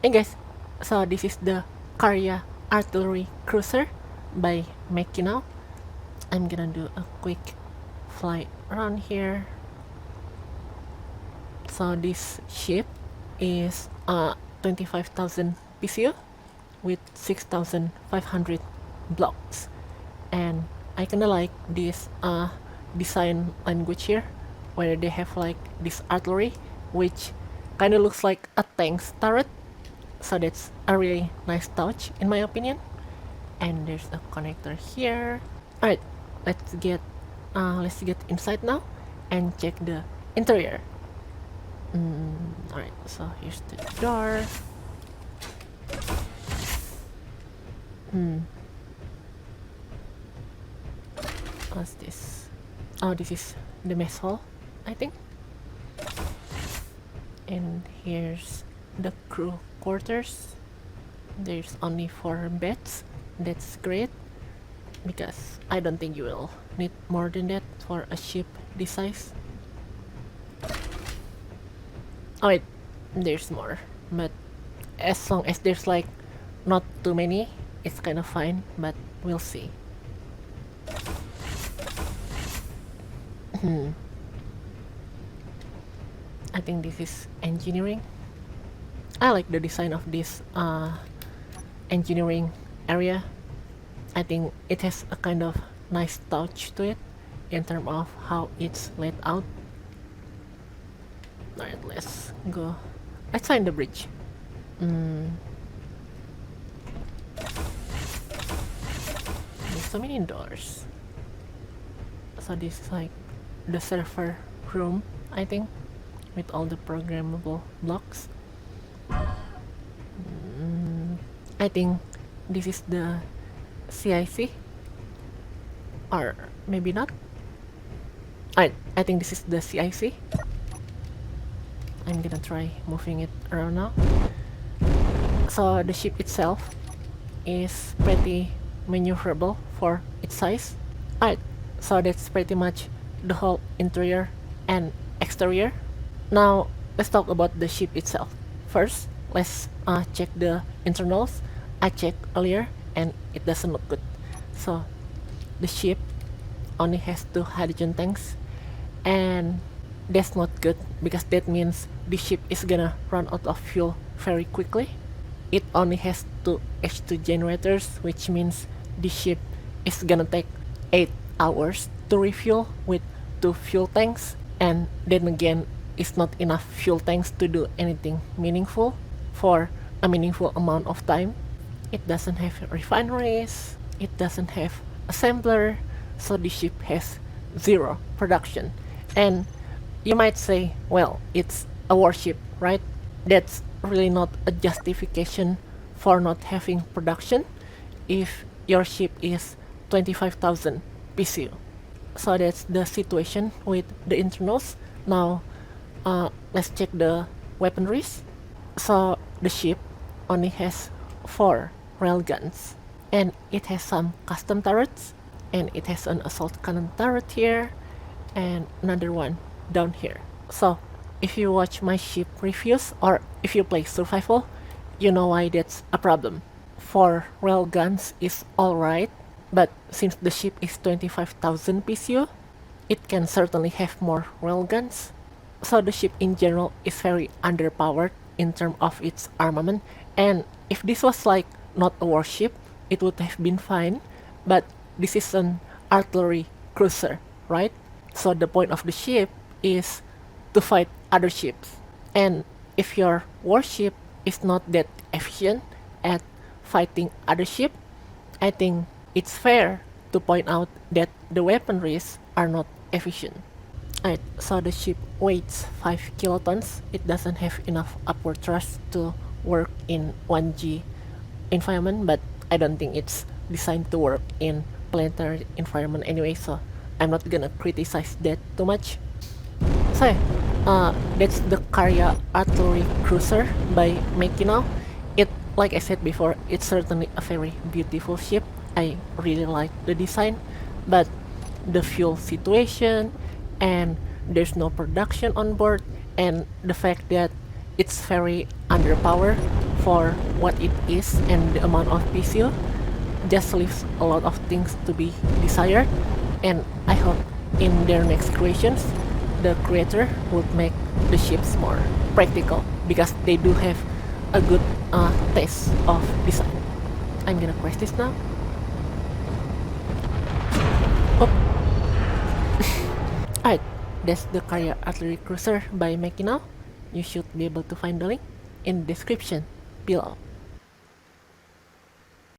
Hey guys, so this is the Karya Artillery Cruiser by Mackinaw. I'm gonna do a quick flight around here. So this ship is 25,000 PCU with 6,500 blocks, and I kinda like this design language here, where they have like this artillery, which kinda looks like a tank's turret. So that's a really nice touch in my opinion. And there's a connector here. Alright, let's get inside now and check the interior. Alright, so here's the door. What's this? Oh, this is the mess hall, I think. And here's the crew quarters. There's only 4 beds. That's great, because I don't think you will need more than that for a ship this size. Oh wait, there's more, but as long as there's like not too many, it's kind of fine, but we'll see. I think this is engineering. I like the design of this engineering area. I think it has a kind of nice touch to it in terms of how it's laid out. Alright, let's go. Let's find the bridge. There's so many doors. So this is like the server room, I think, with all the programmable blocks. I think this is the CIC, or maybe not. I think this is the CIC. I'm gonna try moving it around now. So the ship itself is pretty maneuverable for its size. Alright, so that's pretty much the whole interior and exterior. Now let's talk about the ship itself. First, let's check the internals. I checked earlier and it doesn't look good. So the ship only has 2 hydrogen tanks, and that's not good, because that means the ship is gonna run out of fuel very quickly. It only has 2 H2 generators, which means the ship is gonna take 8 hours to refuel with 2 fuel tanks, and then again, it's not enough fuel tanks to do anything meaningful for a meaningful amount of time. It doesn't have refineries, it doesn't have assembler, so the ship has 0 production. And you might say, well, it's a warship, right? That's really not a justification for not having production if your ship is 25,000 PCU. So that's the situation with the internals. Now let's check the weaponries. So the ship only has 4 railguns, and it has some custom turrets, and it has an assault cannon turret here and another one down here. So if you watch my ship reviews, or if you play survival, you know why that's a problem. 4 railguns is alright, but since the ship is 25,000 PCU, it can certainly have more railguns. So the ship in general is very underpowered in terms of its armament, and if this was like not a warship, it would have been fine, but this is an artillery cruiser, right? So the point of the ship is to fight other ships, and if your warship is not that efficient at fighting other ships, I think it's fair to point out that the weaponries are not efficient. Alright, so the ship weighs 5 kilotons. It doesn't have enough upward thrust to work in 1G environment, but I don't think it's designed to work in planetary environment anyway, so I'm not gonna criticize that too much. So that's the Karya Artillery Cruiser by Mackinaw. It, like I said before, it's certainly a very beautiful ship. I really like the design, but the fuel situation, and there's no production on board, and the fact that it's very underpowered for what it is and the amount of PCU just leaves a lot of things to be desired, and I hope in their next creations the creator would make the ships more practical because they do have a good taste of design. I'm gonna press this now. Oh. Alright, that's the Karya Artillery Cruiser by Mackinaw. You should be able to find the link in the description below.